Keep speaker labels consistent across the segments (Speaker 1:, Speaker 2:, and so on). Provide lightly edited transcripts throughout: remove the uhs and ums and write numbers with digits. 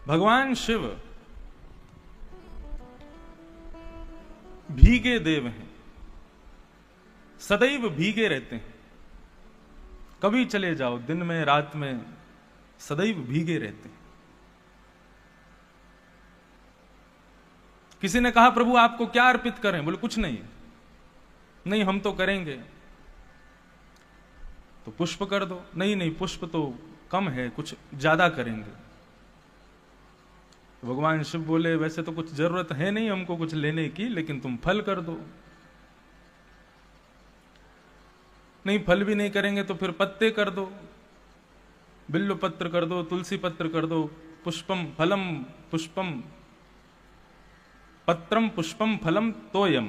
Speaker 1: भगवान शिव भीगे देव हैं, सदैव भीगे रहते हैं। कभी चले जाओ, दिन में रात में सदैव भीगे रहते हैं। किसी ने कहा प्रभु आपको क्या अर्पित करें? बोले कुछ नहीं, नहीं हम तो करेंगे। तो पुष्प कर दो। नहीं नहीं, पुष्प तो कम है, कुछ ज्यादा करेंगे। तो भगवान शिव बोले वैसे तो कुछ जरूरत है नहीं हमको कुछ लेने की, लेकिन तुम फल कर दो। नहीं, फल भी नहीं करेंगे तो फिर पत्ते कर दो, बिल्व पत्र कर दो, तुलसी पत्र कर दो। पुष्पम फलम पुष्पम पत्रम पुष्पम फलम तोयम।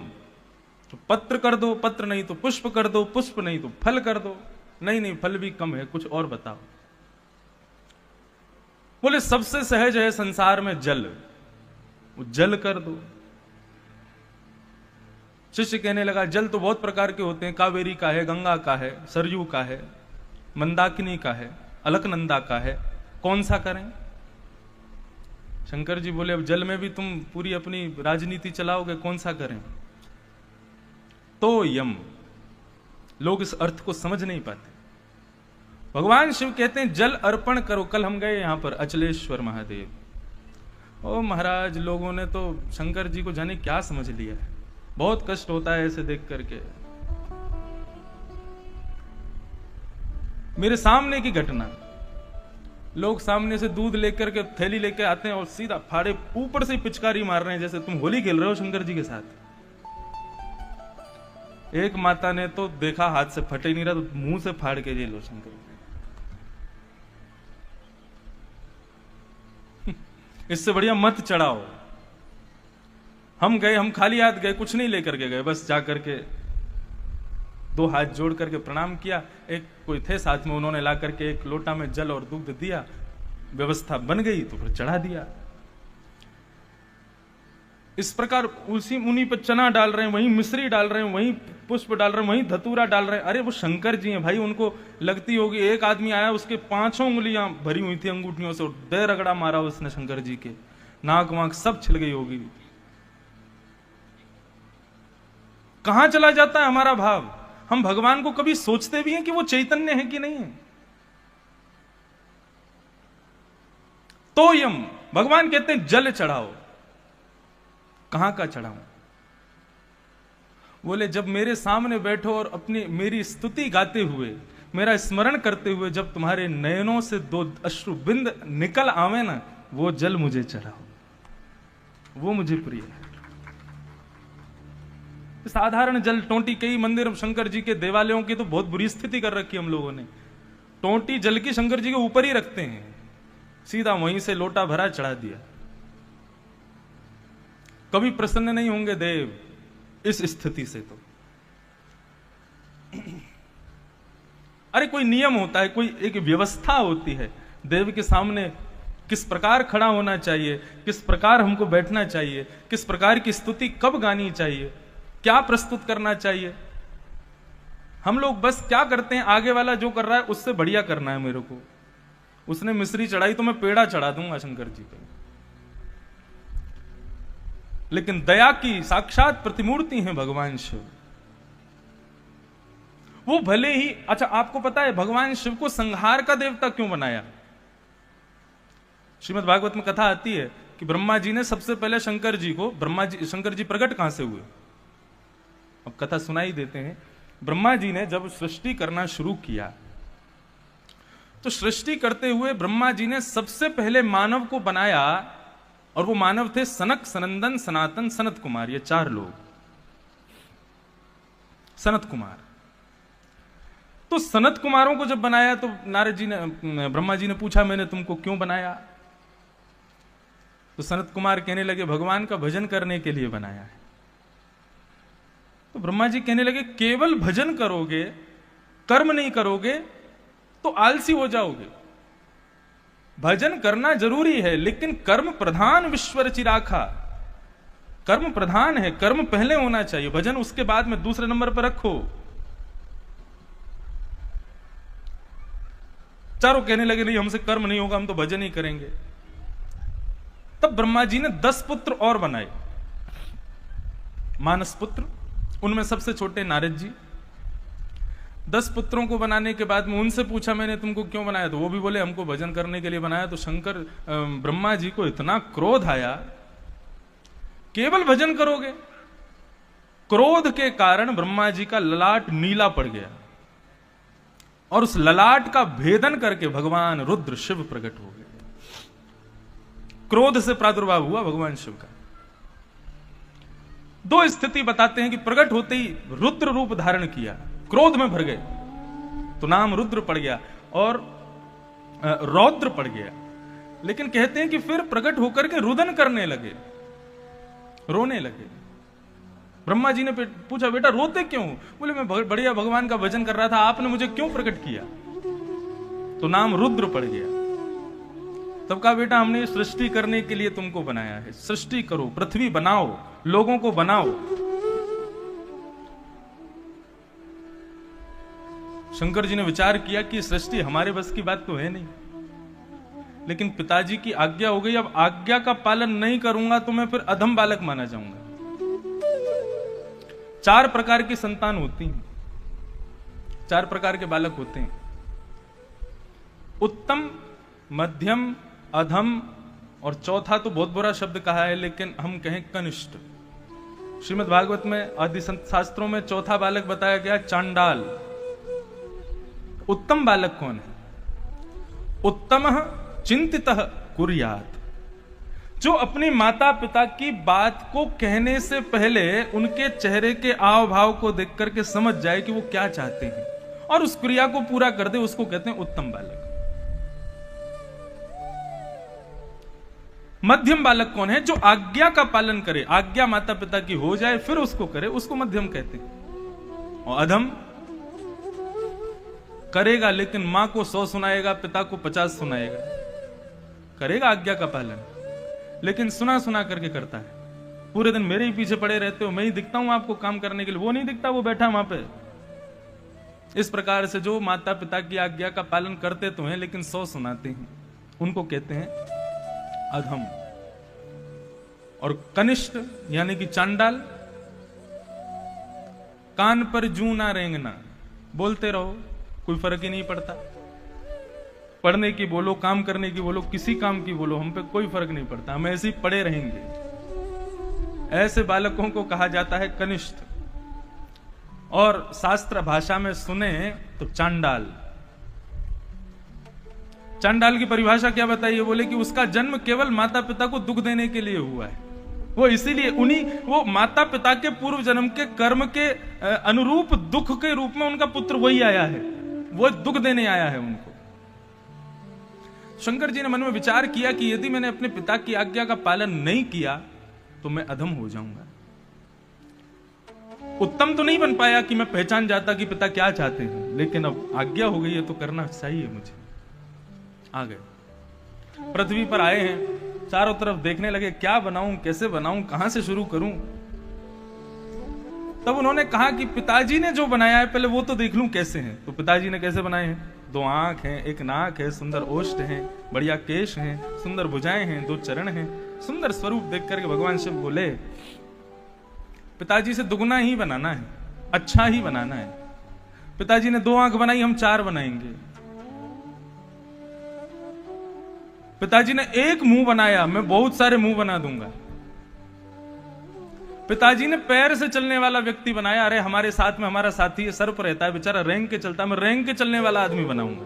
Speaker 1: तो पत्र कर दो, पत्र नहीं तो पुष्प कर दो, पुष्प नहीं तो फल कर दो। नहीं नहीं, फल भी कम है, कुछ और बताओ। बोले सबसे सहज है संसार में जल, वो जल कर दो। शिष्य कहने लगा जल तो बहुत प्रकार के होते हैं, कावेरी का है, गंगा का है, सरयू का है, मंदाकिनी का है, अलकनंदा का है, कौन सा करें? शंकर जी बोले अब जल में भी तुम पूरी अपनी राजनीति चलाओगे, कौन सा करें? तो यम। लोग इस अर्थ को समझ नहीं पाते। भगवान शिव कहते हैं जल अर्पण करो। कल हम गए यहां पर अचलेश्वर महादेव। ओ महाराज, लोगों ने तो शंकर जी को जाने क्या समझ लिया है। बहुत कष्ट होता है ऐसे देख करके। मेरे सामने की घटना, लोग सामने से दूध लेकर के थैली लेकर आते हैं और सीधा फाड़े ऊपर से पिचकारी मार रहे हैं जैसे तुम होली खेल रहे हो शंकर जी के साथ। एक माता ने तो देखा हाथ से फटे ही नहीं रहा, तो मुंह से फाड़ के ये लो शंकर जी। इससे बढ़िया मत चढ़ाओ। हम गए, हम खाली हाथ गए, कुछ नहीं लेकर के गए, बस जाकर के दो हाथ जोड़ करके प्रणाम किया। एक कोई थे साथ में, उन्होंने ला करके एक लोटा में जल और दूध दिया, व्यवस्था बन गई तो फिर चढ़ा दिया। इस प्रकार उसी उन्हीं पर चना डाल रहे हैं, वहीं मिश्री डाल रहे हैं, वहीं पुष्प डाल रहे हैं, वहीं धतूरा डाल रहे हैं। अरे वो शंकर जी हैं भाई, उनको लगती होगी। एक आदमी आया, उसके 5 उंगलियां भरी हुई थी अंगूठियों से, दे रगड़ा मारा उसने शंकर जी के, नाक वाक सब छिल गई होगी। कहां चला जाता है हमारा भाव? हम भगवान को कभी सोचते भी हैं कि वो चैतन्य है कि नहीं है? तो यम, भगवान कहते हैं जल चढ़ाओ। कहां का चढ़ाऊं? बोले जब मेरे सामने बैठो और अपनी मेरी स्तुति गाते हुए, मेरा स्मरण करते हुए जब तुम्हारे नयनों से 2 अश्रु बिंद निकल आवे ना, वो जल मुझे चढ़ाओ, वो मुझे प्रिय है। साधारण जल, टोंटी, कई मंदिर शंकर जी के देवालयों की तो बहुत बुरी स्थिति कर रखी हम लोगों ने। टोंटी जल की शंकर जी के ऊपर ही रखते हैं, सीधा वहीं से लोटा भरा चढ़ा दिया। कभी प्रसन्न नहीं होंगे देव इस स्थिति से। तो अरे कोई नियम होता है, कोई एक व्यवस्था होती है। देव के सामने किस प्रकार खड़ा होना चाहिए, किस प्रकार हमको बैठना चाहिए, किस प्रकार की स्तुति कब गानी चाहिए, क्या प्रस्तुत करना चाहिए। हम लोग बस क्या करते हैं, आगे वाला जो कर रहा है उससे बढ़िया करना है मेरे को। उसने मिश्री चढ़ाई तो मैं पेड़ा चढ़ा दूंगा शंकर जी पे। लेकिन दया की साक्षात प्रतिमूर्ति हैं भगवान शिव। वो भले ही, अच्छा आपको पता है भगवान शिव को संहार का देवता क्यों बनाया? श्रीमद् भागवत में कथा आती है कि ब्रह्मा जी ने सबसे पहले शंकर जी को, शंकर जी प्रकट कहां से हुए? अब कथा सुनाई देते हैं। ब्रह्मा जी ने जब सृष्टि करना शुरू किया, तो सृष्टि करते हुए ब्रह्मा जी ने सबसे पहले मानव को बनाया, और वो मानव थे सनक, सनंदन, सनातन, सनत कुमार। ये 4 लोग। सनत कुमार, तो सनत कुमारों को जब बनाया तो नारद जी ने, ब्रह्मा जी ने पूछा मैंने तुमको क्यों बनाया? तो सनत कुमार कहने लगे भगवान का भजन करने के लिए बनाया है। तो ब्रह्मा जी कहने लगे केवल भजन करोगे, कर्म नहीं करोगे तो आलसी हो जाओगे। भजन करना जरूरी है, लेकिन कर्म प्रधान विश्वर चिराखा। कर्म प्रधान है, कर्म पहले होना चाहिए, भजन उसके बाद में दूसरे नंबर पर रखो। चारों कहने लगे नहीं हमसे कर्म नहीं होगा, हम तो भजन ही करेंगे। तब ब्रह्मा जी ने 10 पुत्र और बनाए, मानस पुत्र, उनमें सबसे छोटे नारद जी। 10 पुत्रों को बनाने के बाद में उनसे पूछा मैंने तुमको क्यों बनाया, तो वो भी बोले हमको भजन करने के लिए बनाया। तो शंकर ब्रह्मा जी को इतना क्रोध आया, केवल भजन करोगे? क्रोध के कारण ब्रह्मा जी का ललाट नीला पड़ गया और उस ललाट का भेदन करके भगवान रुद्र शिव प्रकट हो गए। क्रोध से प्रादुर्भाव हुआ भगवान शिव का। 2 स्थिति बताते हैं कि प्रकट होते ही रुद्र रूप धारण किया, क्रोध में भर गए तो नाम रुद्र पड़ गया और रौद्र पड़ गया। लेकिन कहते हैं कि फिर प्रकट होकर के रुदन करने लगे, रोने लगे। ब्रह्मा जी ने पूछा बेटा रोते क्यों? बोले मैं बढ़िया भगवान का भजन कर रहा था, आपने मुझे क्यों प्रकट किया? तो नाम रुद्र पड़ गया। तब कहा बेटा हमने सृष्टि करने के लिए तुमको बनाया है, सृष्टि करो, पृथ्वी बनाओ, लोगों को बनाओ। शंकर जी ने विचार किया कि सृष्टि हमारे बस की बात तो है नहीं, लेकिन पिताजी की आज्ञा हो गई, अब आज्ञा का पालन नहीं करूंगा तो मैं फिर अधम बालक माना जाऊंगा। 4 प्रकार की संतान होती हैं, 4 प्रकार के बालक होते हैं, उत्तम, मध्यम, अधम और चौथा तो बहुत बुरा शब्द कहा है, लेकिन हम कहें कनिष्ठ। श्रीमद् भागवत में आदि शास्त्रों में चौथा बालक बताया गया चांडाल। उत्तम बालक कौन है? उत्तमः चिंतितः कुर्यात्, जो अपने माता पिता की बात को कहने से पहले उनके चेहरे के आव भाव को देख करके समझ जाए कि वो क्या चाहते हैं और उस क्रिया को पूरा कर दे, उसको कहते हैं उत्तम बालक। मध्यम बालक कौन है? जो आज्ञा का पालन करे, आज्ञा माता पिता की हो जाए फिर उसको करे, उसको मध्यम कहते हैं। और अधम करेगा लेकिन मां को 100 सुनाएगा, पिता को 50 सुनाएगा, करेगा आज्ञा का पालन लेकिन सुना सुना करके करता है। पूरे दिन मेरे ही पीछे पड़े रहते हो, मैं ही दिखता हूं आपको काम करने के लिए, वो नहीं दिखता, वो बैठा वहां पे। इस प्रकार से जो माता पिता की आज्ञा का पालन करते तो हैं लेकिन 100 सुनाते हैं, उनको कहते हैं अधम। और कनिष्ठ यानी कि चांडाल, कान पर जू ना रेंगना, बोलते रहो, कोई फर्क ही नहीं पड़ता। पढ़ने की बोलो, काम करने की बोलो, किसी काम की बोलो, हम पे कोई फर्क नहीं पड़ता, हम ऐसे ही पड़े रहेंगे। ऐसे बालकों को कहा जाता है कनिष्ठ। और शास्त्र भाषा में सुने तो चांडाल। चांडाल की परिभाषा क्या बताइए? बोले कि उसका जन्म केवल माता पिता को दुख देने के लिए हुआ है, वो इसीलिए वो माता पिता के पूर्व जन्म के कर्म के अनुरूप दुख के रूप में उनका पुत्र वही आया है, वो दुख देने आया है उनको। शंकर जी ने मन में विचार किया कि यदि मैंने अपने पिता की आज्ञा का पालन नहीं किया तो मैं अधम हो जाऊंगा। उत्तम तो नहीं बन पाया कि मैं पहचान जाता कि पिता क्या चाहते हैं, लेकिन अब आज्ञा हो गई है तो करना चाहिए मुझे। आ गए, पृथ्वी पर आए हैं, चारों तरफ देखने लगे क्या बनाऊं, कैसे बनाऊं, कहां से शुरू करूं। तब उन्होंने कहा कि पिताजी ने जो बनाया है पहले वो तो देख लूं कैसे हैं। तो पिताजी ने कैसे बनाए हैं? 2 आंख हैं, 1 नाक है, सुंदर ओष्ठ हैं, बढ़िया केश हैं, सुंदर भुजाएं हैं, 2 चरण हैं, सुंदर स्वरूप देख करके भगवान शिव बोले पिताजी से दुगना ही बनाना है, अच्छा ही बनाना है। पिताजी ने 2 आंख बनाई, हम 4 बनाएंगे। पिताजी ने 1 मुंह बनाया, मैं बहुत सारे मुंह बना दूंगा। पिताजी ने पैर से चलने वाला व्यक्ति बनाया, अरे हमारे साथ में हमारा साथी सर पर रहता है, बेचारा रेंग के चलता है, मैं रेंग के चलने वाला आदमी बनाऊंगा।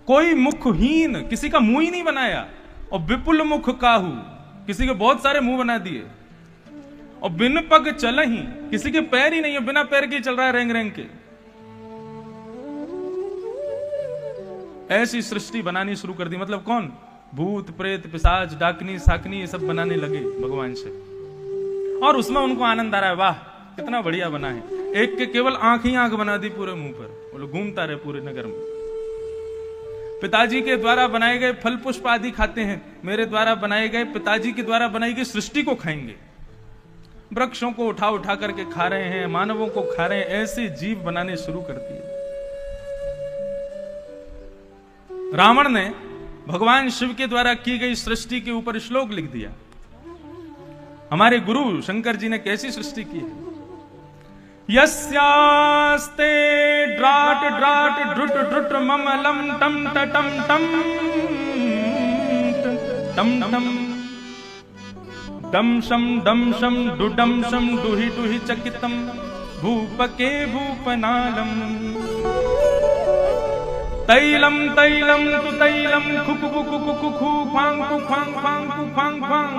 Speaker 1: कोई मुखहीन, किसी का मुंह ही नहीं बनाया। और विपुल मुख काहू, किसी के बहुत सारे मुंह बना दिए। और बिन पग चल ही, किसी के पैर ही नहीं है, बिना पैर के चल रहा है रेंग रेंग के। ऐसी सृष्टि बनानी शुरू कर दी। मतलब कौन? भूत प्रेत पिशाच डाकनी साकनी ये सब बनाने लगे भगवान से। और उसमें उनको आनंद आ रहा है, वाह कितना बढ़िया बना है। एक के केवल आंख ही आंख बना दी पूरे मुंह पर, वो लोग घूमता रहे पूरे नगर में। पिताजी के द्वारा बनाए गए फल पुष्प आदि खाते हैं, मेरे द्वारा बनाए गए, पिताजी के द्वारा बनाई गई सृष्टि को खाएंगे। वृक्षों को उठा उठा करके खा रहे हैं, मानवों को खा रहे हैं, ऐसे जीव बनाने शुरू कर दिए। रावण ने भगवान शिव के द्वारा की गई सृष्टि के ऊपर श्लोक लिख दिया। हमारे गुरु शंकर जी ने कैसी सृष्टि की है। यस्यास्ते ड्राट ड्राट ड्रुट ड्रुट ममलम टम टम टम टम टम डम शम डुडम शम डुहि डुहि चकितम भूपके भूपनालम तैलम तैलम तु तैलम खुकु खुकु खुकु खु ख्वांग खु ख्वांग ख्वांग खु ख्वांग ख्वांग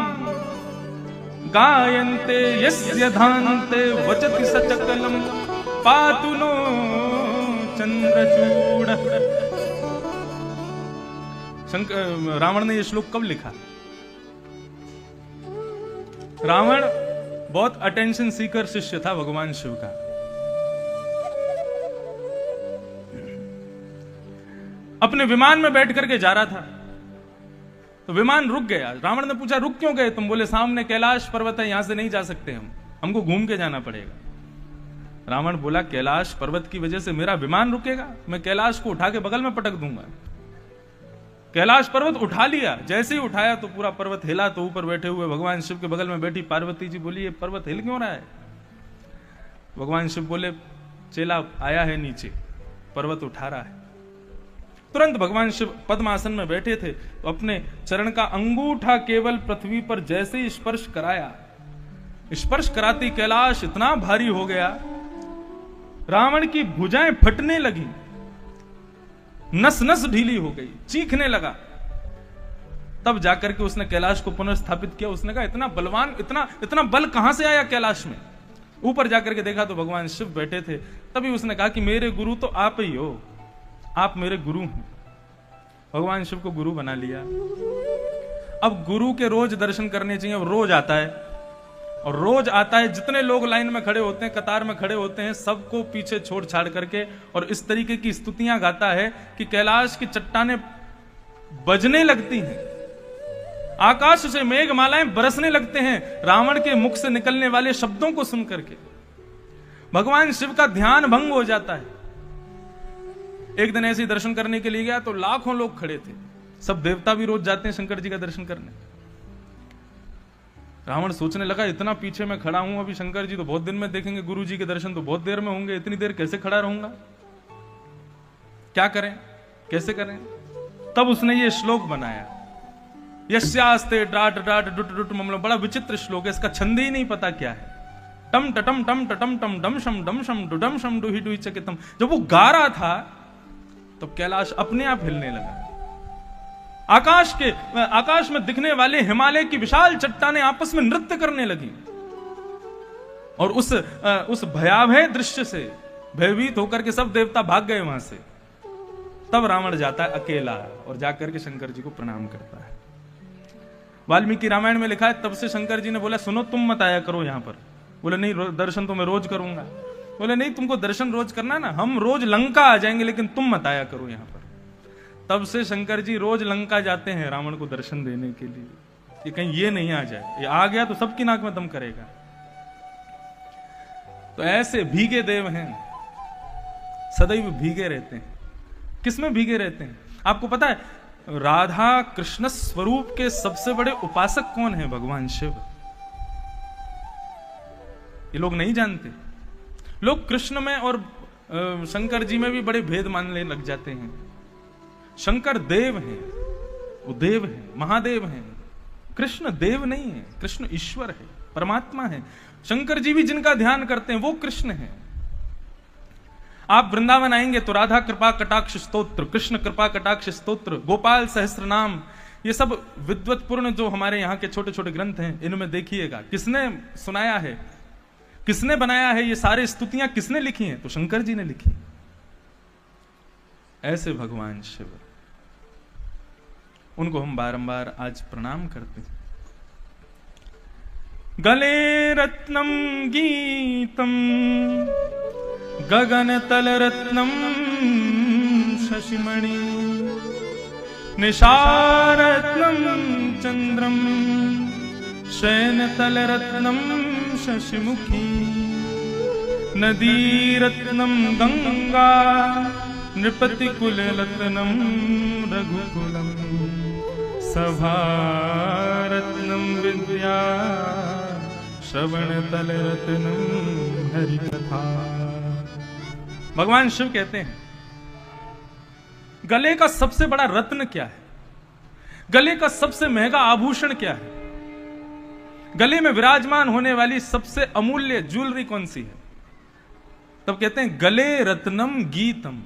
Speaker 1: गायन्ते यस्य धान्ते वचति सचकलम पातु नो चंद्रचूड़। रावण ने यह श्लोक कब लिखा? रावण बहुत अटेंशन सीकर शिष्य था भगवान शिव का। अपने विमान में बैठ करके जा रहा था तो विमान रुक गया। रावण ने पूछा रुक क्यों गए तुम? बोले सामने कैलाश पर्वत है, यहां से नहीं जा सकते हमको घूम के जाना पड़ेगा। रावण बोला कैलाश पर्वत की वजह से मेरा विमान रुकेगा? मैं कैलाश को उठा के बगल में पटक दूंगा। कैलाश पर्वत उठा लिया। जैसे ही उठाया तो पूरा पर्वत हिला। तो ऊपर बैठे हुए भगवान शिव के बगल में बैठी पार्वती जी बोली ये पर्वत हिल क्यों रहा है? भगवान शिव बोले चेला आया है नीचे, पर्वत उठा रहा है। तुरंत भगवान शिव पद्मासन में बैठे थे तो अपने चरण का अंगूठा केवल पृथ्वी पर जैसे ही स्पर्श कराया, स्पर्श कराती कैलाश इतना भारी हो गया, रावण की भुजाएं फटने लगी, नस नस ढीली हो गई, चीखने लगा। तब जाकर के उसने कैलाश को पुनर्स्थापित किया। उसने कहा इतना बलवान, इतना बल कहां से आया कैलाश में? ऊपर जाकर के देखा तो भगवान शिव बैठे थे। तभी उसने कहा कि मेरे गुरु तो आप ही हो, आप मेरे गुरु हैं। भगवान शिव को गुरु बना लिया। अब गुरु के रोज दर्शन करने चाहिए। अब रोज आता है और रोज आता है, जितने लोग लाइन में खड़े होते हैं, कतार में खड़े होते हैं, सबको पीछे छोड़ छाड़ करके और इस तरीके की स्तुतियां गाता है कि कैलाश की चट्टानें बजने लगती हैं, आकाश से मेघमालाएं बरसने लगते हैं रावण के मुख से निकलने वाले शब्दों को सुनकर के। भगवान शिव का ध्यान भंग हो जाता है। एक दिन ऐसे ही दर्शन करने के लिए गया तो लाखों लोग खड़े थे। सब देवता भी रोज जाते हैं शंकर जी का दर्शन करने। रावण सोचने लगा इतना पीछे मैं खड़ा हूं, अभी शंकर जी तो बहुत दिन में देखेंगे, गुरु जी के दर्शन तो बहुत देर में होंगे, इतनी देर कैसे खड़ा रहूंगा? क्या करें, कैसे करें? तब उसने ये श्लोक बनाया, यस्यास्ते डाट डाट डुट डुट ममलम। बड़ा विचित्र श्लोक है, इसका छंद ही नहीं पता क्या है। टम टटम टम टटम टम डम शम डुडम शम डुहि डुहि चकितम। जब वो गा रहा था तो कैलाश अपने आप हिलने लगा। आकाश में दिखने वाले हिमालय की विशाल चट्टानें आपस में नृत्य करने लगी और उस भयावह दृश्य से भयभीत होकर के सब देवता भाग गए वहां से। तब रावण जाता है अकेला और जाकर के शंकर जी को प्रणाम करता है। वाल्मीकि रामायण में लिखा है तब से शंकर जी ने बोला सुनो तुम मत आया करो यहां पर। बोले नहीं, दर्शन तो मैं रोज करूंगा। बोले नहीं, तुमको दर्शन रोज करना है ना, हम रोज लंका आ जाएंगे लेकिन तुम मत आया करो यहां पर। तब से शंकर जी रोज लंका जाते हैं रावण को दर्शन देने के लिए कि कहीं ये नहीं आ जाए, ये आ गया तो सबकी नाक में दम करेगा। तो ऐसे भीगे देव हैं, सदैव भीगे रहते हैं। किसमें भीगे रहते हैं आपको पता है? राधा कृष्ण स्वरूप के सबसे बड़े उपासक कौन है? भगवान शिव। ये लोग नहीं जानते। लोग कृष्ण में और शंकर जी में भी बड़े भेद मानने लग जाते हैं। शंकर देव हैं, वो देव हैं, महादेव हैं। कृष्ण देव नहीं है, कृष्ण ईश्वर है, परमात्मा है। शंकर जी भी जिनका ध्यान करते हैं वो कृष्ण है। आप वृंदावन आएंगे तो राधा कृपा कटाक्ष स्तोत्र, कृष्ण कृपा कटाक्ष स्तोत्र, गोपाल सहस्त्र नाम, ये सब विद्वत्पूर्ण जो हमारे यहाँ के छोटे छोटे ग्रंथ हैं, इनमें देखिएगा किसने सुनाया है, किसने बनाया है, ये सारे स्तुतियां किसने लिखी हैं? तो शंकर जी ने लिखी। ऐसे भगवान शिव, उनको हम बारंबार आज प्रणाम करते हैं। गले रत्नम गीतम गगन तल रत्नम शशिमणि निशारत्नम चंद्रम शयन तल रत्नम शशिमुखी नदी रत्नम गंगा नृपति कुल रत्नम रघुकुलम सभा रत्नम विद्या श्रवण तल रत्नम हरि कथा। भगवान शिव कहते हैं गले का सबसे बड़ा रत्न क्या है, गले का सबसे महंगा आभूषण क्या है, गले में विराजमान होने वाली सबसे अमूल्य ज्वेलरी कौन सी है? तब कहते हैं गले रत्नम गीतम।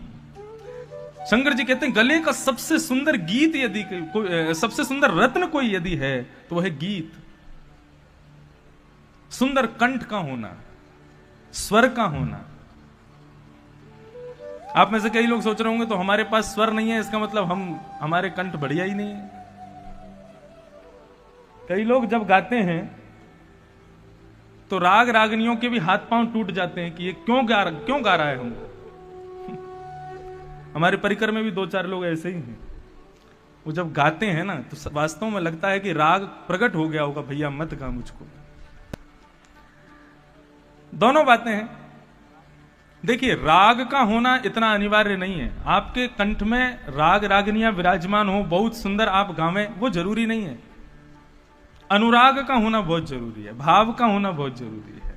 Speaker 1: शंकर जी कहते हैं गले का सबसे सुंदर गीत यदि सबसे सुंदर रत्न कोई यदि है तो वह है गीत। सुंदर कंठ का होना, स्वर का होना। आप में से कई लोग सोच रहे होंगे तो हमारे पास स्वर नहीं है, इसका मतलब हमारे कंठ बढ़िया ही नहीं है। कई लोग जब गाते हैं तो राग रागनियों के भी हाथ पांव टूट जाते हैं कि ये क्यों गा रहा है हमको। हमारे परिकर में भी 2-4 लोग ऐसे ही हैं। वो जब गाते हैं ना तो वास्तव में लगता है कि राग प्रकट हो गया होगा, भैया मत गा मुझको। दोनों बातें हैं। देखिए, राग का होना इतना अनिवार्य नहीं है। आपके कंठ में राग रागनियां विराजमान हो, बहुत सुंदर आप गावें, वो जरूरी नहीं है। अनुराग का होना बहुत जरूरी है, भाव का होना बहुत जरूरी है,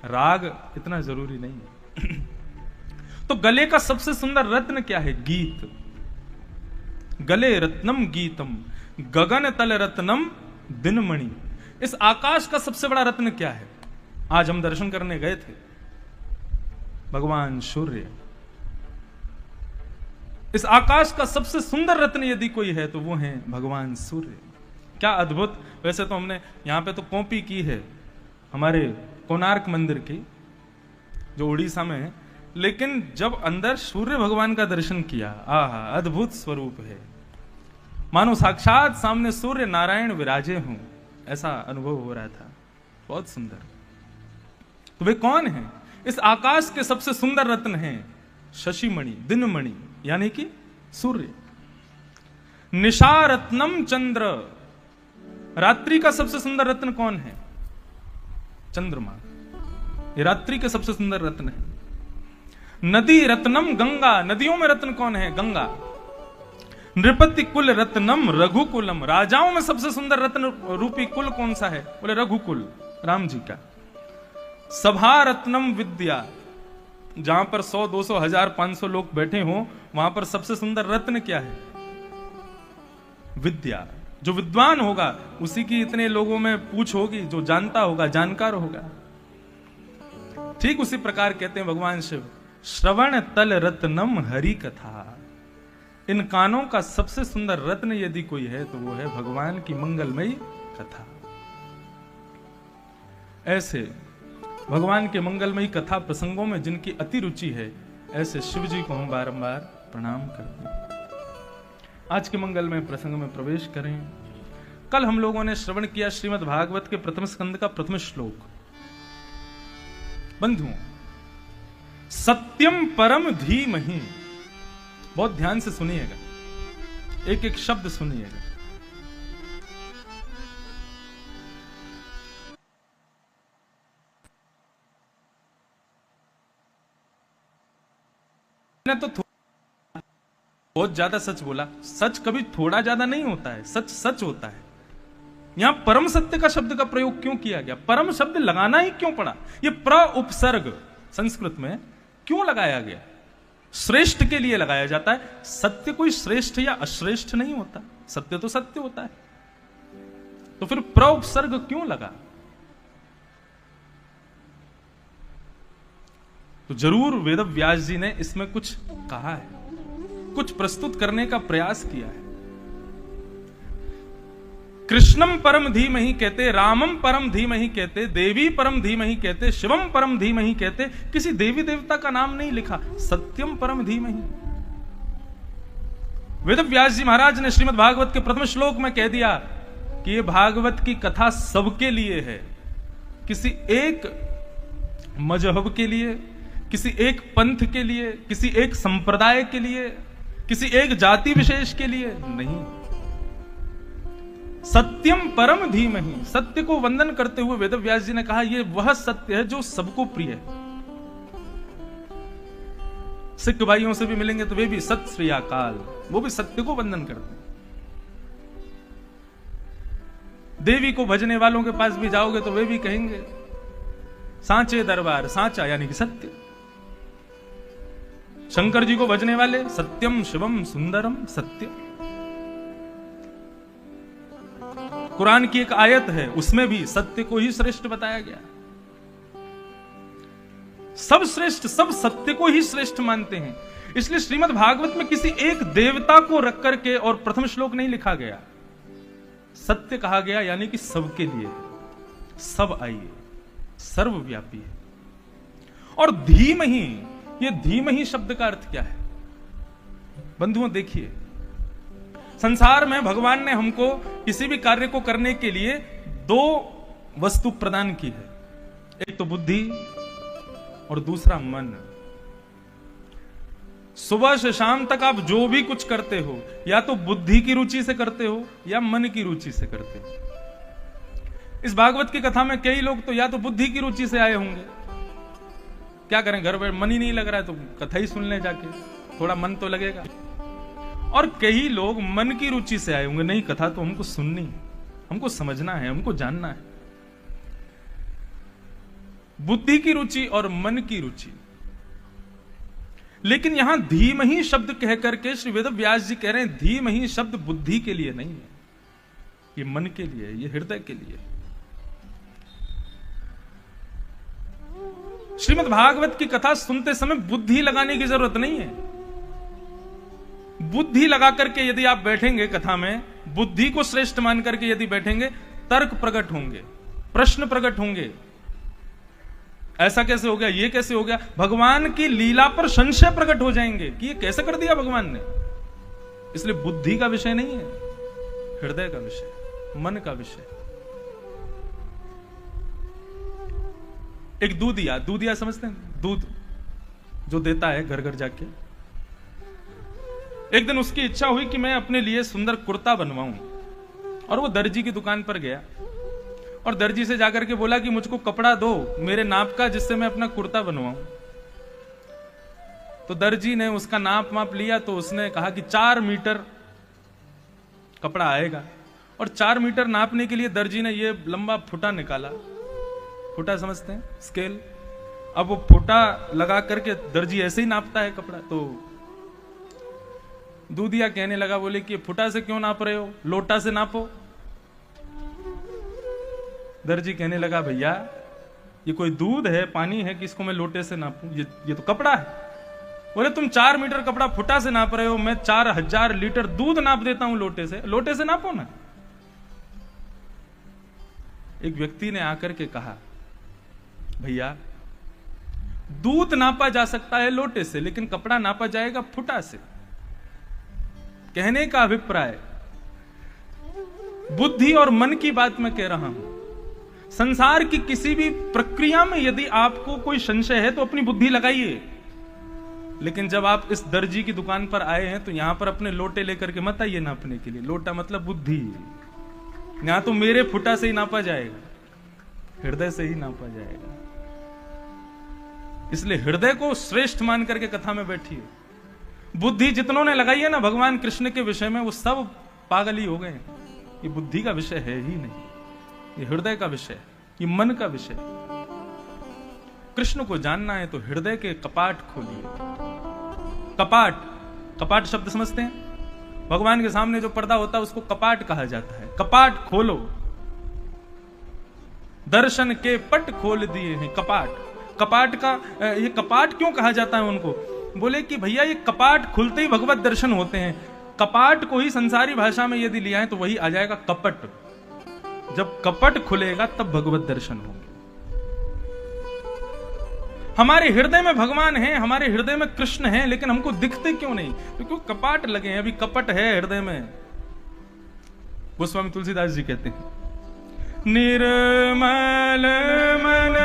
Speaker 1: राग इतना जरूरी नहीं है। तो गले का सबसे सुंदर रत्न क्या है? गीत। गले रत्नम गीतम गगन तल रत्नम दिनमणि। इस आकाश का सबसे बड़ा रत्न क्या है? आज हम दर्शन करने गए थे, भगवान सूर्य। इस आकाश का सबसे सुंदर रत्न यदि कोई है तो वो है भगवान सूर्य। क्या अद्भुत। वैसे तो हमने यहां पे तो कॉपी की है हमारे कोणार्क मंदिर की, जो उड़ीसा में है, लेकिन जब अंदर सूर्य भगवान का दर्शन किया, आहा, अद्भुत स्वरूप है, मानो साक्षात सामने सूर्य नारायण विराजे हों, ऐसा अनुभव हो रहा था। बहुत सुंदर। तो वे कौन है? इस आकाश के सबसे सुंदर रत्न हैं शशिमणि, दिनमणि, यानी कि सूर्य। निशा रत्नम चंद्र। रात्रि का सबसे सुंदर रत्न कौन है? चंद्रमा। ये रात्रि के सबसे सुंदर रत्न है। नदी रत्नम गंगा। नदियों में रत्न कौन है? गंगा। नृपति कुल रत्नम रघुकुलम। राजाओं में सबसे सुंदर रत्न रूपी कुल कौन सा है? बोले रघुकुल, राम जी का। सभा रत्नम विद्या। जहां पर 100, 200, 1000, 500 लोग बैठे हों, वहां पर सबसे सुंदर रत्न क्या है? विद्या। जो विद्वान होगा उसी की इतने लोगों में पूछ होगी, जो जानता होगा, जानकार होगा। ठीक उसी प्रकार कहते हैं भगवान शिव, श्रवण तल रत्नम हरि कथा। इन कानों का सबसे सुंदर रत्न यदि कोई है तो वो है भगवान की मंगलमयी कथा। ऐसे भगवान के मंगलमयी कथा प्रसंगों में जिनकी अति रुचि है, ऐसे शिव जी को हम बारंबार प्रणाम करते हैं। आज के मंगलमय प्रसंग में प्रवेश करें। कल हम लोगों ने श्रवण किया श्रीमद् भागवत के प्रथम स्कंद का प्रथम श्लोक। बंधुओं, सत्यम परम धीमहि। बहुत ध्यान से सुनिएगा, एक एक शब्द सुनिएगा। तो बहुत ज्यादा सच बोला। सच कभी थोड़ा ज्यादा नहीं होता है, सच सच होता है। यहां परम सत्य का शब्द का प्रयोग क्यों किया गया? परम शब्द लगाना ही क्यों पड़ा? यह प्र उपसर्ग संस्कृत में क्यों लगाया गया? श्रेष्ठ के लिए लगाया जाता है। सत्य कोई श्रेष्ठ या अश्रेष्ठ नहीं होता, सत्य तो सत्य होता है। तो फिर प्र उपसर्ग क्यों लगा? तो जरूर वेदव्यास जी ने इसमें कुछ कहा है, कुछ प्रस्तुत करने का प्रयास किया है। कृष्णम परम धीमहि कहते, रामम परम धीमहि कहते, देवी परम धीमहि कहते, शिवम परम धीमहि कहते। किसी देवी देवता का नाम नहीं लिखा, सत्यम परम धीमहि। वेदव्यास जी महाराज ने श्रीमद् भागवत के प्रथम श्लोक में कह दिया कि यह भागवत की कथा सबके लिए है। किसी एक मजहब के लिए, किसी एक पंथ के लिए, किसी एक संप्रदाय के लिए, किसी एक जाति विशेष के लिए नहीं। सत्यम परम धीमहि। सत्य को वंदन करते हुए वेदव्यास जी ने कहा यह वह सत्य है जो सबको प्रिय है। सिख भाइयों से भी मिलेंगे तो वे भी सत श्री अकाल, वो भी सत्य को वंदन करते हैं। देवी को भजने वालों के पास भी जाओगे तो वे भी कहेंगे सांचे दरबार, सांचा यानी कि सत्य। शंकर जी को भजने वाले सत्यम शिवम सुंदरम सत्य। कुरान की एक आयत है, उसमें भी सत्य को ही श्रेष्ठ बताया गया। सब श्रेष्ठ, सब सत्य को ही श्रेष्ठ मानते हैं। इसलिए श्रीमद् भागवत में किसी एक देवता को रख करके और प्रथम श्लोक नहीं लिखा गया, सत्य कहा गया, यानी कि सबके लिए, सब आइए, सर्वव्यापी है। और धीमहि, ये धीमहि शब्द का अर्थ क्या है? बंधुओं देखिए, संसार में भगवान ने हमको किसी भी कार्य को करने के लिए दो वस्तु प्रदान की है, एक तो बुद्धि और दूसरा मन। सुबह से शाम तक आप जो भी कुछ करते हो, या तो बुद्धि की रुचि से करते हो या मन की रुचि से करते हो। इस भागवत की कथा में कई लोग तो या तो बुद्धि की रुचि से आए होंगे, क्या करें, घर पर मन ही नहीं लग रहा है तो कथा ही सुन ले जाके, थोड़ा मन तो लगेगा। और कई लोग मन की रुचि से आए होंगे, नहीं कथा तो हमको सुननी है, हमको समझना है, हमको जानना है। बुद्धि की रुचि और मन की रुचि। लेकिन यहां धीमहि शब्द कह करके श्री वेद व्यास जी कह रहे हैं, धीमहि शब्द बुद्धि के लिए नहीं है, ये मन के लिए है, ये हृदय के लिए। श्रीमद् भागवत की कथा सुनते समय बुद्धि लगाने की जरूरत नहीं है। बुद्धि लगा करके यदि आप बैठेंगे कथा में, बुद्धि को श्रेष्ठ मान करके यदि बैठेंगे, तर्क प्रकट होंगे, प्रश्न प्रकट होंगे। ऐसा कैसे हो गया, ये कैसे हो गया, भगवान की लीला पर संशय प्रकट हो जाएंगे कि ये कैसे कर दिया भगवान ने। इसलिए बुद्धि का विषय नहीं है, हृदय का विषय, मन का विषय। एक दूधिया, दूधिया समझते हैं, दूध जो देता है घर घर जाके। एक दिन उसकी इच्छा हुई कि मैं अपने लिए सुंदर कुर्ता बनवाऊं, और वो दर्जी की दुकान पर गया और दर्जी से जाकर के बोला कि मुझको कपड़ा दो मेरे नाप का, जिससे मैं अपना कुर्ता बनवाऊं। तो दर्जी ने उसका नाप माप लिया, तो उसने कहा कि 4 मीटर कपड़ा आएगा। और 4 मीटर नापने के लिए दर्जी ने ये लंबा फुटा निकाला, फुटा समझते हैं, स्केल। अब वो फुटा लगा करके दर्जी ऐसे ही नापता है कपड़ा। तो दूधिया कहने लगा, बोले कि फुटा से क्यों नाप रहे हो, लोटा से नापो। दर्जी कहने लगा, भैया ये कोई दूध है, पानी है कि इसको मैं लोटे से नापूं, ये तो कपड़ा है। बोले तुम 4 मीटर कपड़ा फुटा से नाप रहे हो, मैं 4000 लीटर दूध नाप देता हूं लोटे से, लोटे से नापो ना। एक व्यक्ति ने आकर के कहा, भैया दूध नापा जा सकता है लोटे से, लेकिन कपड़ा नापा जाएगा फुटा से। कहने का अभिप्राय बुद्धि और मन की बात मैं कह रहा हूं। संसार की किसी भी प्रक्रिया में यदि आपको कोई संशय है तो अपनी बुद्धि लगाइए, लेकिन जब आप इस दर्जी की दुकान पर आए हैं तो यहां पर अपने लोटे लेकर के मत आइए नापने के लिए। लोटा मतलब बुद्धि, यहां तो मेरे फुटा से ही नापा जाएगा, हृदय से ही नापा जाएगा। इसलिए हृदय को श्रेष्ठ मान करके कथा में बैठिए। बुद्धि जितनों ने लगाई है ना भगवान कृष्ण के विषय में, वो सब पागल ही हो गए। ये बुद्धि का विषय है ही नहीं, ये हृदय का विषय, ये मन का विषय। कृष्ण को जानना है तो हृदय के कपाट खोलिए। कपाट, कपाट शब्द समझते हैं, भगवान के सामने जो पर्दा होता है उसको कपाट कहा जाता है। कपाट खोलो, दर्शन के पट खोल दिए हैं कपाट। कपाट का ये कपाट क्यों कहा जाता है उनको? बोले कि भैया ये कपाट खुलते ही भगवत दर्शन होते हैं। कपाट को ही संसारी भाषा में यदि लिया है तो वही आ जाएगा कपट। जब कपट खुलेगा तब भगवत दर्शन होंगे। हमारे हृदय में भगवान है, हमारे हृदय में कृष्ण है, लेकिन हमको दिखते क्यों नहीं? क्योंकि कपाट लगे हैं, अभी कपट है हृदय में। गोस्वामी तुलसीदास जी कहते हैं, निर्मल मन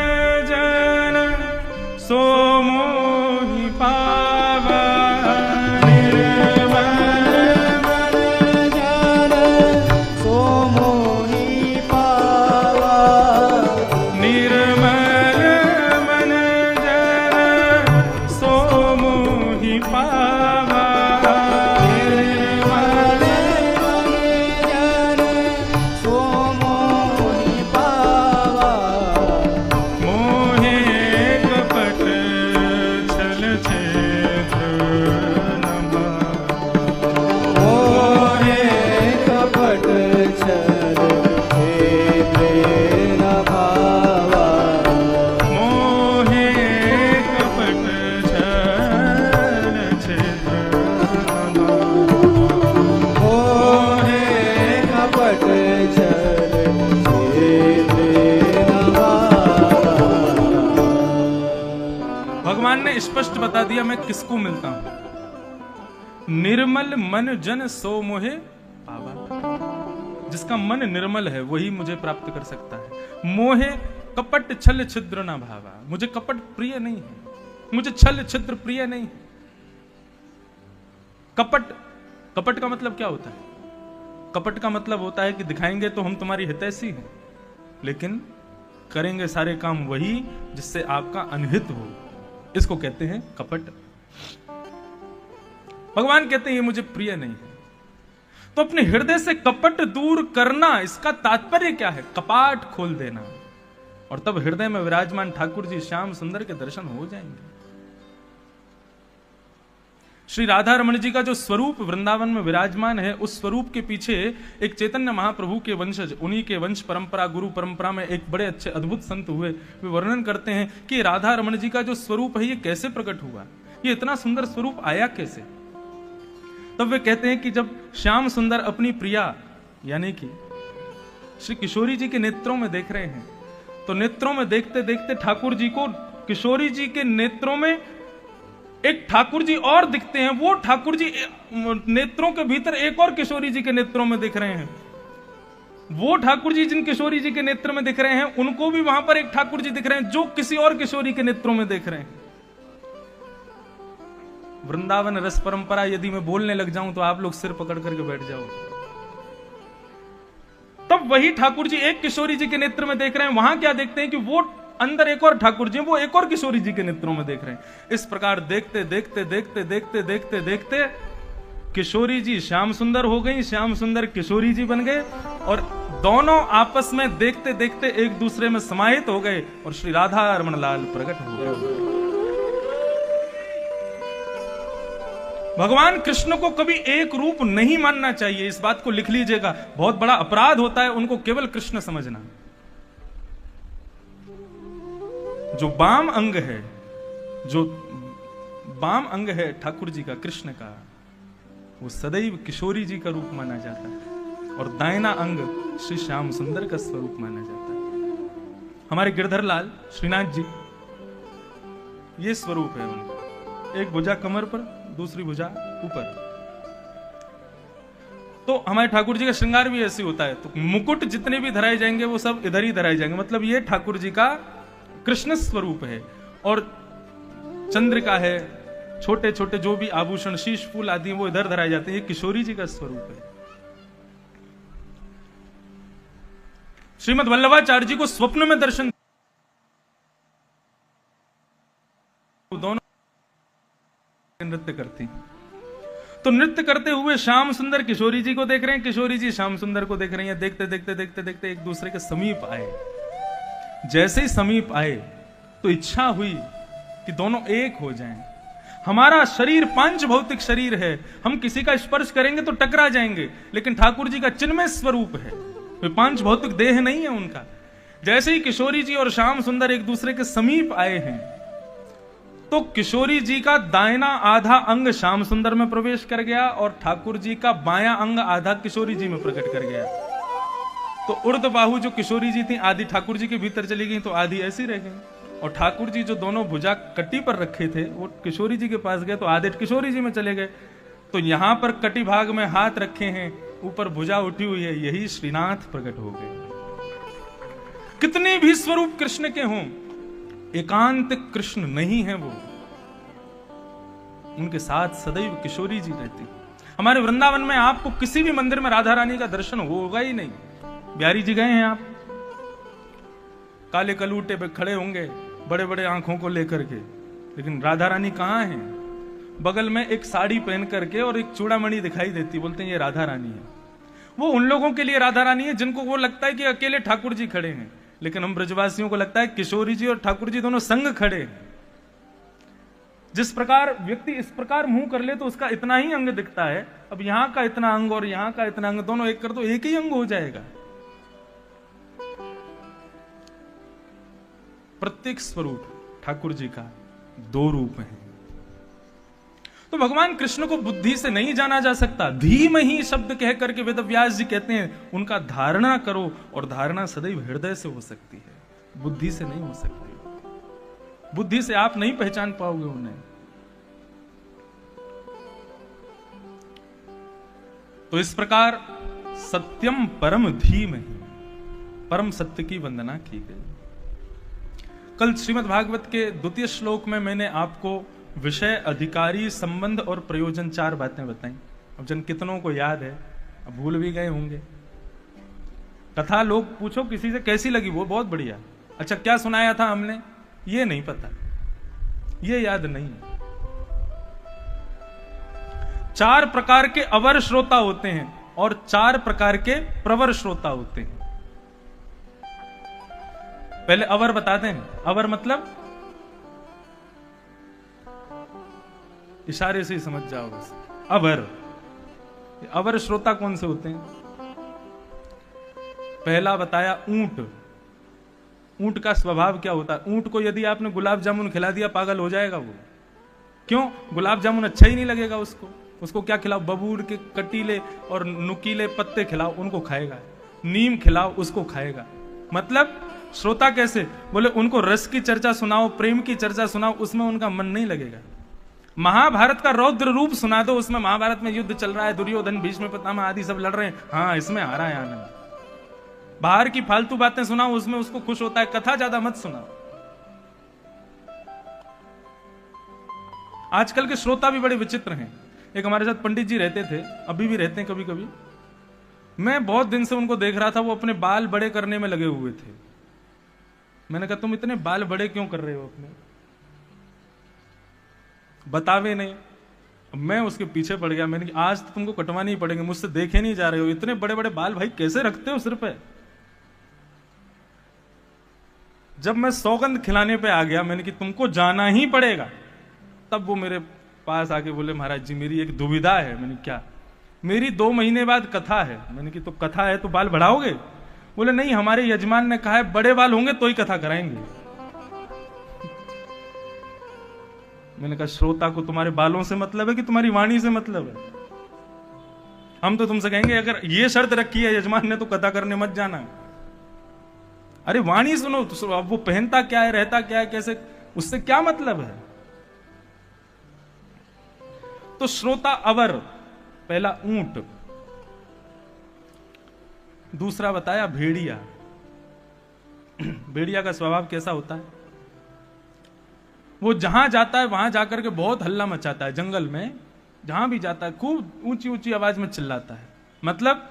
Speaker 1: जन सो मोहि पावा, निर्मल मन जन सो मोहि पावा, निर्मल मन जन सो मोहि
Speaker 2: छल छिद्र न भावा
Speaker 1: मोहे कपट छल छिद्र न भावा
Speaker 2: मोहे कपट छल छिद्र न भावा।
Speaker 1: भगवान ने स्पष्ट बता दिया मैं किसको मिलता हूं। निर्मल मन जन सो मोहे पावा। जिसका मन निर्मल है वही मुझे प्राप्त कर सकता है। मोहे कपट छल छिद्र ना भावा। मुझे कपट प्रिय नहीं है, मुझे छल छिद्र प्रिय नहीं है। कपट का मतलब क्या होता है? कपट का मतलब होता है कि दिखाएंगे तो हम तुम्हारी हितैषी हैं, लेकिन करेंगे सारे काम वही जिससे आपका अनहित हो। इसको कहते हैं कपट। भगवान कहते हैं ये मुझे प्रिय नहीं है। तो अपने हृदय से कपट दूर करना, इसका तात्पर्य क्या है? कपाट खोल देना, और तब हृदय में विराजमान ठाकुर जी श्याम सुंदर के दर्शन हो जाएंगे। श्री राधा रमण जी का जो स्वरूप वृंदावन में विराजमान है, उस स्वरूप के पीछे एक चैतन्य महाप्रभु के वंशज, उन्हीं के वंश परंपरा, गुरु परंपरा में एक बड़े अच्छे अद्भुत संत हुए। वे वर्णन करते हैं कि राधा रमण जी का जो स्वरूप है ये कैसे प्रकट हुआ, ये इतना सुंदर स्वरूप आया कैसे। तब वे कहते हैं कि जब श्याम सुंदर अपनी प्रिया यानी कि श्री किशोरी जी के नेत्रों में देख रहे हैं, तो नेत्रों में देखते देखते ठाकुर जी को, किशोरी जी के नेत्रों में एक ठाकुर जी और दिखते हैं। वो ठाकुर जी नेत्रों के भीतर एक और किशोरी जी के नेत्रों में दिख रहे हैं। वो ठाकुर जी जिन किशोरी जी के नेत्र में दिख रहे हैं, उनको भी वहां पर एक ठाकुर जी दिख रहे हैं जो किसी और किशोरी के नेत्रों में देख रहे हैं। वृंदावन रस परंपरा यदि मैं बोलने लग जाऊं तो आप लोग सिर पकड़ करके बैठ जाओ। तब वही ठाकुर जी एक किशोरी जी के नेत्र में देख रहे हैं, वहां क्या देखते हैं कि वो अंदर एक और ठाकुर जी, वो एक और किशोरी जी के नेत्रों में देख रहे हैं। इस प्रकार देखते देखते देखते देखते देखते देखते किशोरी जी श्याम सुंदर हो गई, श्याम सुंदर किशोरी जी बन गए, और दोनों आपस में देखते देखते एक दूसरे में समाहित हो गए, और श्री राधा रमण लाल प्रकट हो गए। भगवान कृष्ण को कभी एक रूप नहीं मानना चाहिए, इस बात को लिख लीजिएगा। बहुत बड़ा अपराध होता है उनको केवल कृष्ण समझना। जो वाम अंग है, जो वाम अंग है ठाकुर जी का, कृष्ण का, वो सदैव किशोरी जी का रूप माना जाता है, और दाहिना अंग श्री श्याम सुंदर का स्वरूप माना जाता है। हमारे गिरधर लाल श्रीनाथ जी, ये स्वरूप है उनका। एक भुजा कमर पर, दूसरी भुजा ऊपर। तो हमारे ठाकुर जी का श्रृंगार भी ऐसे होता है। तो मुकुट जितने भी धराए जाएंगे वो सब इधर ही धराए जाएंगे, मतलब ये ठाकुर जी का कृष्ण स्वरूप है। और चंद्रिका है, छोटे छोटे जो भी आभूषण, शीश फूल आदि वो इधर धराए जाते हैं, ये किशोरी जी का स्वरूप है। श्रीमद वल्लभाचार्य जी को स्वप्न में दर्शन, दोनों नृत्य करती, तो नृत्य करते हुए श्याम सुंदर किशोरी जी को देख रहे हैं, किशोरी जी श्याम सुंदर को देख रही हैं। देखते देखते देखते देखते एक दूसरे के समीप आए। जैसे ही समीप आए तो इच्छा हुई कि दोनों एक हो जाएं। हमारा शरीर पांच भौतिक शरीर है, हम किसी का स्पर्श करेंगे तो टकरा जाएंगे, लेकिन ठाकुर जी का चिन्मय स्वरूप है, वे पांच भौतिक देह नहीं है उनका। जैसे ही किशोरी जी और श्याम सुंदर एक दूसरे के समीप आए हैं, तो किशोरी जी का दाहिना आधा अंग श्याम सुंदर में प्रवेश कर गया, और ठाकुर जी का बायां अंग आधा किशोरी जी में प्रकट कर गया। तो उर्ध बाहु जो किशोरी जी थी, आधी ठाकुर जी के भीतर चली गई, तो आधी ऐसी रह गई। और ठाकुर जी जो दोनों भुजा कटी पर रखे थे, वो किशोरी जी के पास गए, तो आधे किशोरी जी में चले गए। तो यहां पर कटी भाग में हाथ रखे हैं, ऊपर भुजा उठी हुई है, यही श्रीनाथ प्रकट हो गए। कितने भी स्वरूप कृष्ण के हों, एकांत कृष्ण नहीं है वो, उनके साथ सदैव किशोरी जी रहती। हमारे वृंदावन में आपको किसी भी मंदिर में राधा रानी का दर्शन होगा ही नहीं। बिहारी जी गए हैं आप, काले कलूटे पे खड़े होंगे बड़े बड़े आंखों को लेकर के, लेकिन राधा रानी कहां है? बगल में एक साड़ी पहन करके और एक चूड़ामणि दिखाई देती, बोलते हैं ये राधा रानी है। वो उन लोगों के लिए राधा रानी है जिनको वो लगता है कि अकेले ठाकुर जी खड़े हैं, लेकिन हम ब्रजवासियों को लगता है किशोरी जी और ठाकुर जी दोनों संग खड़े हैं। जिस प्रकार व्यक्ति इस प्रकार मुंह कर ले तो उसका इतना ही अंग दिखता है, अब यहां का इतना अंग और यहां का इतना अंग दोनों एक कर दो, एक ही अंग हो जाएगा। प्रत्येक स्वरूप ठाकुर जी का दो रूप है। तो भगवान कृष्ण को बुद्धि से नहीं जाना जा सकता। धीमहि शब्द कह करके वेदव्यास जी कहते हैं उनका धारणा करो, और धारणा सदैव हृदय से हो सकती है, बुद्धि से नहीं हो सकती। बुद्धि से आप नहीं पहचान पाओगे उन्हें। तो इस प्रकार सत्यम परम धीमहि, परम सत्य की वंदना की गई। कल श्रीमद् भागवत के द्वितीय श्लोक में मैंने आपको विषय, अधिकारी, संबंध और प्रयोजन 4 बातें बताई। अब जन कितनों को याद है, अब भूल भी गए होंगे। कथा लोग पूछो किसी से कैसी लगी, वो बहुत बढ़िया। अच्छा क्या सुनाया था हमने, ये नहीं पता, ये याद नहीं। 4 प्रकार के अवर श्रोता होते हैं और 4 प्रकार के प्रवर श्रोता होते हैं। पहले अवर बताते हैं। अवर मतलब इशारे से ही समझ जाओ बस। अवर श्रोता कौन से होते हैं? पहला बताया ऊंट। ऊंट का स्वभाव क्या होता है? ऊंट को यदि आपने गुलाब जामुन खिला दिया पागल हो जाएगा वो। क्यों? गुलाब जामुन अच्छा ही नहीं लगेगा उसको। उसको क्या खिलाओ? बबूल के कटीले और नुकीले पत्ते खिलाओ, उनको खाएगा। नीम खिलाओ, उसको खाएगा। मतलब श्रोता कैसे? बोले उनको रस की चर्चा सुनाओ, प्रेम की चर्चा सुनाओ, उसमें उनका मन नहीं लगेगा। महाभारत का रौद्र रूप सुना दो, उसमें महाभारत में युद्ध चल रहा है, दुर्योधन भीष्म पितामह आदि सब लड़ रहे हैं, हाँ इसमें आ रहा है आनंद। बाहर की फालतू बातें सुनाओ, उसमें उसको खुश होता है। कथा ज्यादा मत सुनाओ। आजकल के श्रोता भी बड़े विचित्र हैं। एक हमारे साथ पंडित जी रहते थे, अभी भी रहते हैं कभी कभी। मैं बहुत दिन से उनको देख रहा था, वो अपने बाल बड़े करने में लगे हुए थे। मैंने कहा तुम इतने बाल बड़े क्यों कर रहे हो अपने? बतावे नहीं। मैं उसके पीछे पड़ गया। मैंने कहा आज तो तुमको कटवाने ही पड़ेंगे, मुझसे देखे नहीं जा रहे हो, इतने बड़े बड़े बाल भाई कैसे रखते हो सिर पे? जब मैं सौगंध खिलाने पे आ गया, मैंने कि तुमको जाना ही पड़ेगा, तब वो मेरे पास आके बोले महाराज जी मेरी एक दुविधा है। मैंने क्या? मेरी 2 महीने बाद कथा है। मैंने कि तो कथा है तो बाल बढ़ाओगे? बोले नहीं, हमारे यजमान ने कहा है बड़े बाल होंगे तो ही कथा कराएंगे। मैंने कहा श्रोता को तुम्हारे बालों से मतलब है कि तुम्हारी वाणी से मतलब है? हम तो तुमसे कहेंगे अगर ये शर्त रखी है यजमान ने तो कथा करने मत जाना। अरे वाणी सुनो तो। अब वो पहनता क्या है, रहता क्या है, कैसे, उससे क्या मतलब है? तो श्रोता अवर, पहला ऊंट। दूसरा बताया भेड़िया। भेड़िया का स्वभाव कैसा होता है? वो जहां जाता है वहां जाकर के बहुत हल्ला मचाता है। जंगल में जहां भी जाता है खूब ऊंची ऊंची आवाज में चिल्लाता है। मतलब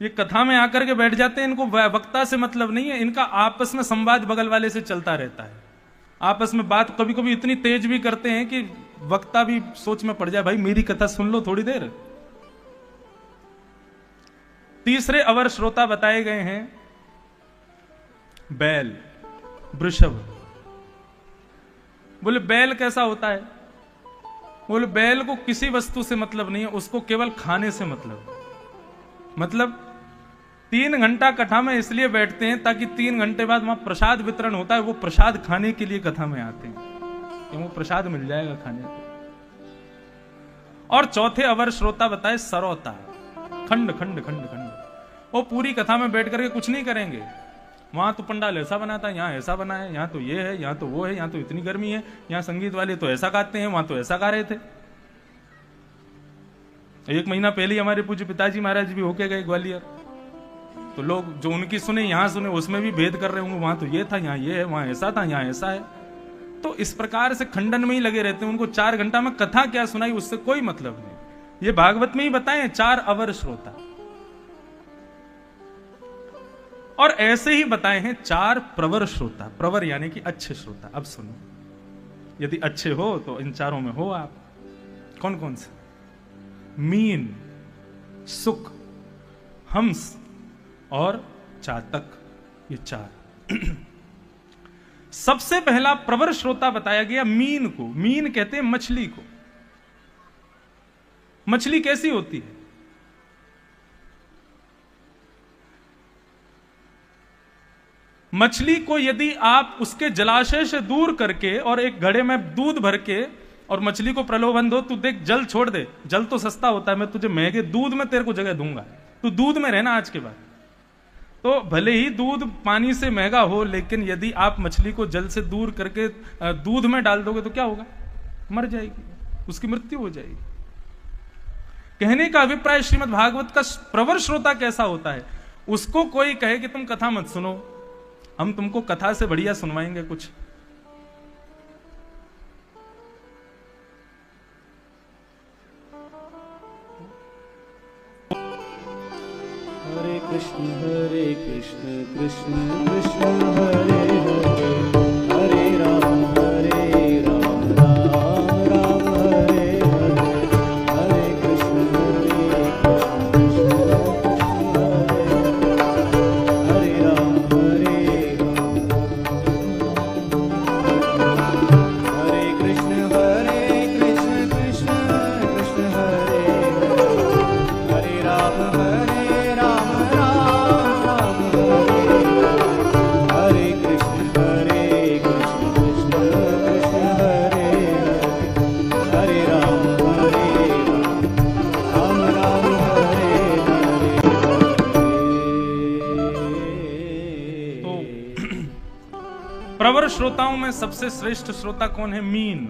Speaker 1: ये कथा में आकर के बैठ जाते हैं, इनको वक्ता से मतलब नहीं है, इनका आपस में संवाद बगल वाले से चलता रहता है। आपस में बात कभी कभी इतनी तेज भी करते हैं कि वक्ता भी सोच में पड़ जाए, भाई मेरी कथा सुन लो थोड़ी देर। तीसरे अवर श्रोता बताए गए हैं बैल, वृषभ। बोले बैल कैसा होता है? बोले बैल को किसी वस्तु से मतलब नहीं है, उसको केवल खाने से मतलब 3 घंटा कथा में इसलिए बैठते हैं ताकि 3 घंटे बाद वहां प्रसाद वितरण होता है, वो प्रसाद खाने के लिए कथा में आते हैं कि वो प्रसाद मिल जाएगा खाने को। और चौथे अवर श्रोता बताए सरौता, खंड खंड खंड खंड। वो पूरी कथा में बैठ करके कुछ नहीं करेंगे। वहां तो पंडाल ऐसा बनाता है, यहाँ ऐसा बना है, यहाँ तो ये है, यहाँ तो वो है, यहाँ तो इतनी गर्मी है, यहाँ संगीत वाले तो ऐसा गाते हैं, वहां तो ऐसा गा रहे थे। 1 महीना पहले ही हमारे पूज्य पिताजी महाराज भी होके गए ग्वालियर, तो लोग जो उनकी सुने यहाँ सुने, उसमें भी भेद कर रहे होंगे, वहां तो ये था, यहाँ ये है, वहां ऐसा था, यहाँ ऐसा है। तो इस प्रकार से खंडन में ही लगे रहते हैं। उनको 4 घंटा में कथा क्या सुनाई उससे कोई मतलब नहीं। ये भागवत में ही बताए 4 अवर श्रोता, और ऐसे ही बताए हैं 4 प्रवर श्रोता। प्रवर यानी कि अच्छे श्रोता। अब सुनो, यदि अच्छे हो तो इन 4 में हो आप। कौन कौन से? मीन, सुख, हंस और चातक, ये 4। सबसे पहला प्रवर श्रोता बताया गया मीन को। मीन कहते हैं मछली को। मछली कैसी होती है? मछली को यदि आप उसके जलाशय से दूर करके और एक घड़े में दूध भर के और मछली को प्रलोभन दो, तू देख जल छोड़ दे, जल तो सस्ता होता है, मैं तुझे महंगे दूध में तेरे को जगह दूंगा, तू दूध में रहना आज के बाद। तो भले ही दूध पानी से महंगा हो, लेकिन यदि आप मछली को जल से दूर करके दूध में डाल दोगे तो क्या होगा? मर जाएगी, उसकी मृत्यु हो जाएगी। कहने का अभिप्राय श्रीमद् भागवत का प्रवर श्रोता कैसा होता है? उसको कोई कहे कि तुम कथा मत सुनो, हम तुमको कथा से बढ़िया सुनवाएंगे कुछ।
Speaker 2: हरे कृष्ण कृष्ण कृष्ण हरे हरे, हरे राम राम राम हरे हरे, हरे कृष्ण कृष्ण हरे राम हरे कृष्ण कृष्ण कृष्ण हरे हरे, हरे राम
Speaker 1: प्रवर श्रोताओं में सबसे श्रेष्ठ श्रोता कौन है? मीन।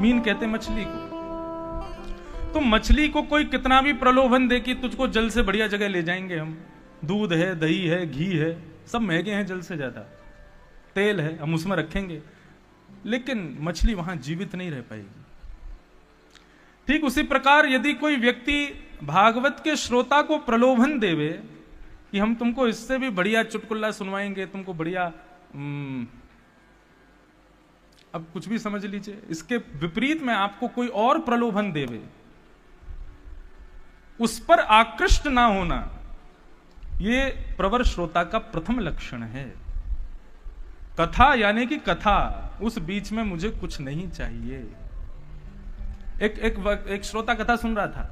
Speaker 1: मीन कहते मछली को। तो मछली को कोई कितना भी प्रलोभन दे कि तुझको जल से बढ़िया जगह ले जाएंगे हम, दूध है, दही है, घी है, सब महंगे हैं जल से ज्यादा, तेल है, हम उसमें रखेंगे, लेकिन मछली वहां जीवित नहीं रह पाएगी। ठीक उसी प्रकार यदि कोई व्यक्ति भागवत के श्रोता को प्रलोभन देवे कि हम तुमको इससे भी बढ़िया चुटकुल्ला सुनवाएंगे, तुमको बढ़िया, अब कुछ भी समझ लीजिए, इसके विपरीत में आपको कोई और प्रलोभन देवे, उस पर आकृष्ट ना होना, यह प्रवर श्रोता का प्रथम लक्षण है। कथा यानी कि कथा, उस बीच में मुझे कुछ नहीं चाहिए। एक श्रोता कथा सुन रहा था,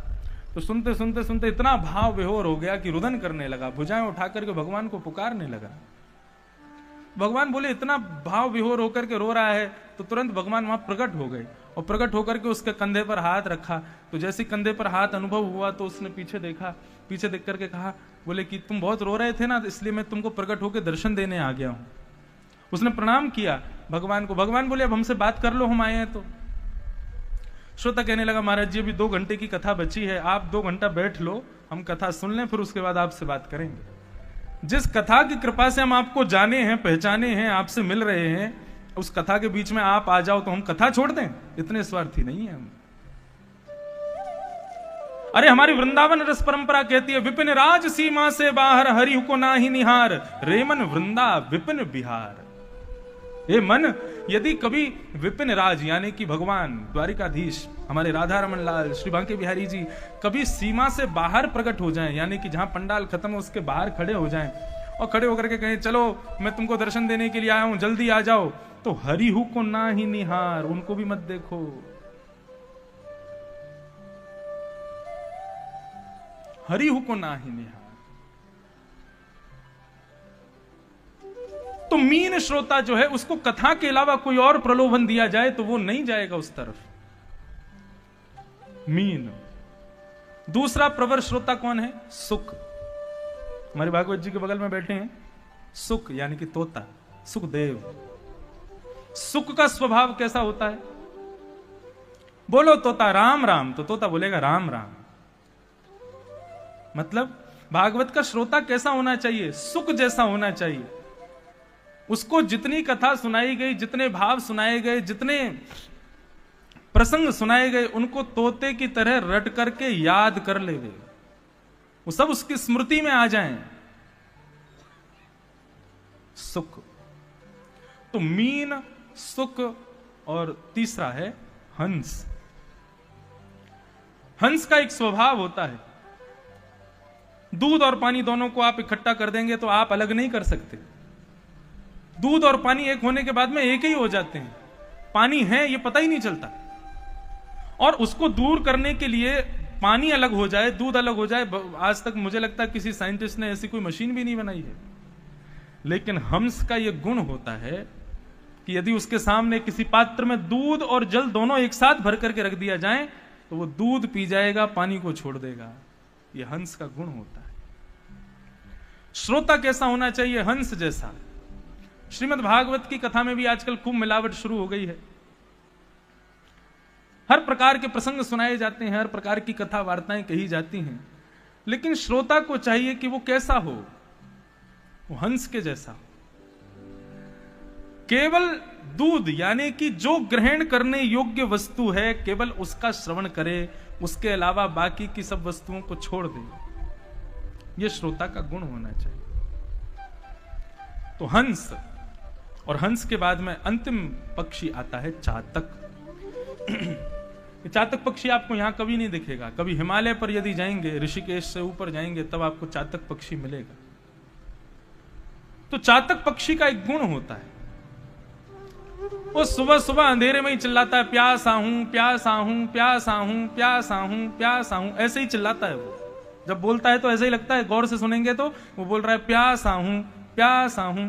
Speaker 1: तो सुनते सुनते सुनते इतना भाव विभोर हो गया कि रुदन करने लगा, भुजाएं उठा करके भगवान को पुकारने लगा। भगवान बोले, इतना भाव विभोर होकर के रो रहा है, तो तुरंत भगवान वहां प्रकट हो गए और प्रकट होकर के उसके कंधे पर हाथ रखा। तो जैसे कंधे पर हाथ अनुभव हुआ तो उसने पीछे देखा, पीछे देख करके कहा, बोले कि तुम बहुत रो रहे थे ना, इसलिए मैं तुमको प्रकट होकर दर्शन देने आ गया हूं। उसने प्रणाम किया भगवान को। भगवान बोले, अब हमसे बात कर लो, हम आए हैं। तो श्रोता कहने लगा, महाराज जी अभी 2 घंटे की कथा बची है, आप 2 घंटा बैठ लो, हम कथा सुन लें, फिर उसके बाद आपसे बात करेंगे। जिस कथा की कृपा से हम आपको जाने हैं, पहचाने हैं, आपसे मिल रहे हैं, उस कथा के बीच में आप आ जाओ तो हम कथा छोड़ दें? इतने स्वार्थी नहीं है हम। अरे हमारी वृंदावन रस परंपरा कहती है, विपिन राज सीमा से बाहर हरि को ना ही निहार, रेमन वृंदा विपिन बिहार। ये मन, यदि कभी विपिन राज यानी कि भगवान द्वारिकाधीश हमारे राधा रमन लाल श्री बांके बिहारी जी कभी सीमा से बाहर प्रकट हो जाएं, यानी कि जहां पंडाल खत्म है उसके बाहर खड़े हो जाएं और खड़े होकर के कहें, चलो मैं तुमको दर्शन देने के लिए आया हूं, जल्दी आ जाओ, तो हरिहु को ना ही निहार, उनको भी मत देखो। हरिहु को ना ही निहार। तो मीन श्रोता जो है, उसको कथा के अलावा कोई और प्रलोभन दिया जाए तो वो नहीं जाएगा उस तरफ। मीन। दूसरा प्रवर श्रोता कौन है? सुख। हमारे भागवत जी के बगल में बैठे हैं सुख, यानी कि तोता, सुखदेव। सुख का स्वभाव कैसा होता है? बोलो तोता राम राम, तो तोता बोलेगा राम राम। मतलब भागवत का श्रोता कैसा होना चाहिए? सुख जैसा होना चाहिए। उसको जितनी कथा सुनाई गई, जितने भाव सुनाए गए, जितने प्रसंग सुनाए गए, उनको तोते की तरह रट करके याद कर ले, वो सब उसकी स्मृति में आ जाएं। सुख। तो मीन, सुख, और तीसरा है हंस। हंस का एक स्वभाव होता है, दूध और पानी दोनों को आप इकट्ठा कर देंगे तो आप अलग नहीं कर सकते। दूध और पानी एक होने के बाद में एक ही हो जाते हैं, पानी है ये पता ही नहीं चलता। और उसको दूर करने के लिए पानी अलग हो जाए, दूध अलग हो जाए, आज तक मुझे लगता है किसी साइंटिस्ट ने ऐसी कोई मशीन भी नहीं बनाई है। लेकिन हंस का यह गुण होता है कि यदि उसके सामने किसी पात्र में दूध और जल दोनों एक साथ भर करके रख दिया जाए तो वो दूध पी जाएगा, पानी को छोड़ देगा। यह हंस का गुण होता है। श्रोता कैसा होना चाहिए? हंस जैसा। श्रीमद् भागवत की कथा में भी आजकल खूब मिलावट शुरू हो गई है। हर प्रकार के प्रसंग सुनाए जाते हैं, हर प्रकार की कथा वार्ताएं कही जाती हैं, लेकिन श्रोता को चाहिए कि वो कैसा हो? वो हंस के जैसा। केवल दूध यानी कि जो ग्रहण करने योग्य वस्तु है केवल उसका श्रवण करे, उसके अलावा बाकी की सब वस्तुओं को छोड़ दे। यह श्रोता का गुण होना चाहिए। तो हंस, और हंस के बाद में अंतिम पक्षी आता है चातक। चातक पक्षी आपको यहां कभी नहीं दिखेगा। कभी हिमालय पर यदि जाएंगे, ऋषिकेश से ऊपर जाएंगे, तब आपको चातक पक्षी मिलेगा। तो चातक पक्षी का एक गुण होता है, वो सुबह सुबह अंधेरे में ही चिल्लाता है, प्यासा हूं, प्यासा हूं, प्यासा हूं, प्यासा हूं, प्यासा हूं। ऐसे ही चिल्लाता है वो। जब बोलता है तो ऐसे ही लगता है, गौर से सुनेंगे तो वो बोल रहा है प्यासा हूं, प्यासा हूं।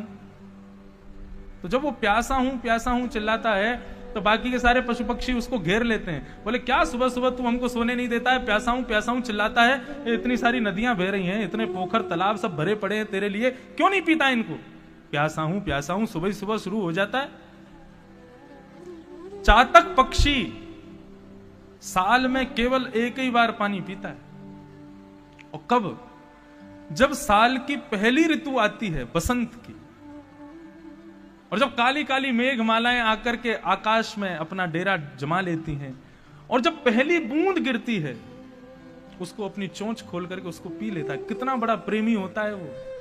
Speaker 1: तो जब वो प्यासा हूं चिल्लाता है तो बाकी के सारे पशु पक्षी उसको घेर लेते हैं। बोले क्या सुबह सुबह तू हमको सोने नहीं देता है, प्यासा हूं चिल्लाता है, इतनी सारी नदियां बह रही हैं, इतने पोखर तालाब सब भरे पड़े हैं तेरे लिए, क्यों नहीं पीता इनको? प्यासा हूं सुबह सुबह शुरू हो जाता है। चातक पक्षी साल में केवल एक ही बार पानी पीता है। और कब? जब साल की पहली ऋतु आती है, बसंत की, और जब काली काली मेघमालाएं आकर के आकाश में अपना डेरा जमा लेती हैं, और जब पहली बूंद गिरती है उसको अपनी चोंच खोल करके उसको पी लेता है। कितना बड़ा प्रेमी होता है वो।